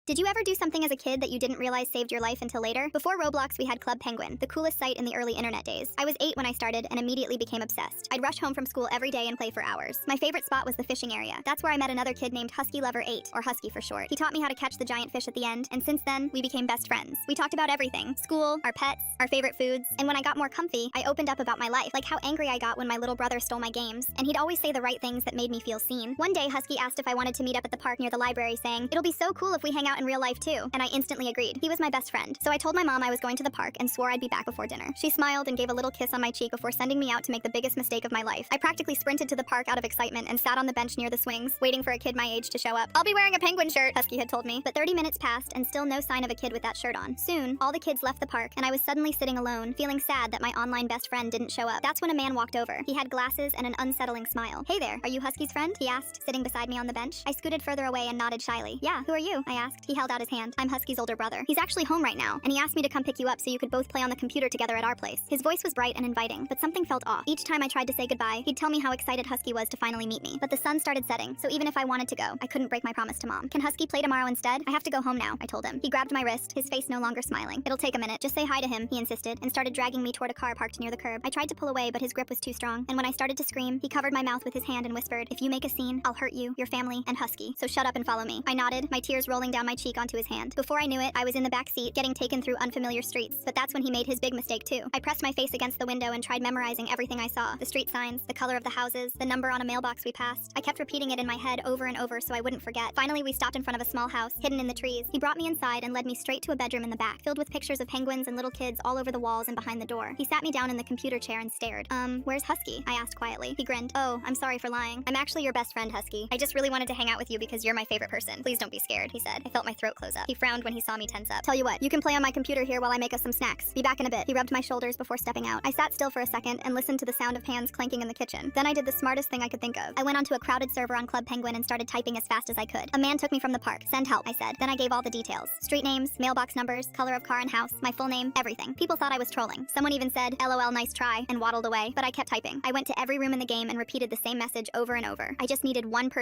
Did you ever do something as a kid that you didn't realize saved your life until later? Before Roblox, we had Club Penguin, the coolest site in the early internet days. I was 8 when I started and immediately became obsessed. I'd rush home from school every day and play for hours. My favorite spot was the fishing area. That's where I met another kid named Husky Lover 8, or Husky for short. He taught me how to catch the giant fish at the end, and since then, we became best friends. We talked about everything: school, our pets, our favorite foods, and when I got more comfy, I opened up about my life, like how angry I got when my little brother stole my games, and he'd always say the right things that made me feel seen. One day, Husky asked if I wanted to meet up at the park near the library, saying, "It'll be so cool if we hang out in real life too," and I instantly agreed. He was my best friend. So I told my mom I was going to the park and swore I'd be back before dinner. She smiled and gave a little kiss on my cheek before sending me out to make the biggest mistake of my life. I practically sprinted to the park out of excitement and sat on the bench near the swings, waiting for a kid my age to show up. "I'll be wearing a penguin shirt," Husky had told me. But 30 minutes passed and still no sign of a kid with that shirt on. Soon, all the kids left the park and I was suddenly sitting alone, feeling sad that my online best friend didn't show up. That's when a man walked over. He had glasses and an unsettling smile. "Hey there, are you Husky's friend?" he asked, sitting beside me on the bench. I scooted further away and nodded shyly. "Yeah, who are you?" I asked. He held out his hand. "I'm Husky's older brother. He's actually home right now, and he asked me to come pick you up so you could both play on the computer together at our place." His voice was bright and inviting, but something felt off. Each time I tried to say goodbye, he'd tell me how excited Husky was to finally meet me. But the sun started setting, so even if I wanted to go, I couldn't break my promise to Mom. "Can Husky play tomorrow instead? I have to go home now," I told him. He grabbed my wrist, his face no longer smiling. "It'll take a minute. Just say hi to him," he insisted, and started dragging me toward a car parked near the curb. I tried to pull away, but his grip was too strong, and when I started to scream, he covered my mouth with his hand and whispered, "If you make a scene, I'll hurt you, your family, and Husky. So shut up and follow me." I nodded, my tears rolling down my cheek onto his hand. Before I knew it, I was in the back seat, getting taken through unfamiliar streets. But that's when he made his big mistake too. I pressed my face against the window and tried memorizing everything I saw: the street signs, the color of the houses, the number on a mailbox we passed. I kept repeating it in my head over and over so I wouldn't forget. Finally, we stopped in front of a small house, hidden in the trees. He brought me inside and led me straight to a bedroom in the back, filled with pictures of penguins and little kids all over the walls and behind the door. He sat me down in the computer chair and stared. Where's Husky?" I asked quietly. He grinned. "Oh, I'm sorry for lying. I'm actually your best friend, Husky. I just really wanted to hang out with you because you're my favorite person. Please don't be scared," he said. I felt my throat close up. He frowned when he saw me tense up. "Tell you what, you can play on my computer here while I make us some snacks. Be back in a bit." He rubbed my shoulders before stepping out. I sat still for a second and listened to the sound of pans clanking in the kitchen. Then I did the smartest thing I could think of. I went onto a crowded server on Club Penguin and started typing as fast as I could. A man took me from the park. "Send help," I said. Then I gave all the details: street names, mailbox numbers, color of car and house, my full name, everything. People thought I was trolling. Someone even said, "LOL, nice try," and waddled away. But I kept typing. I went to every room in the game and repeated the same message over and over. I just needed one person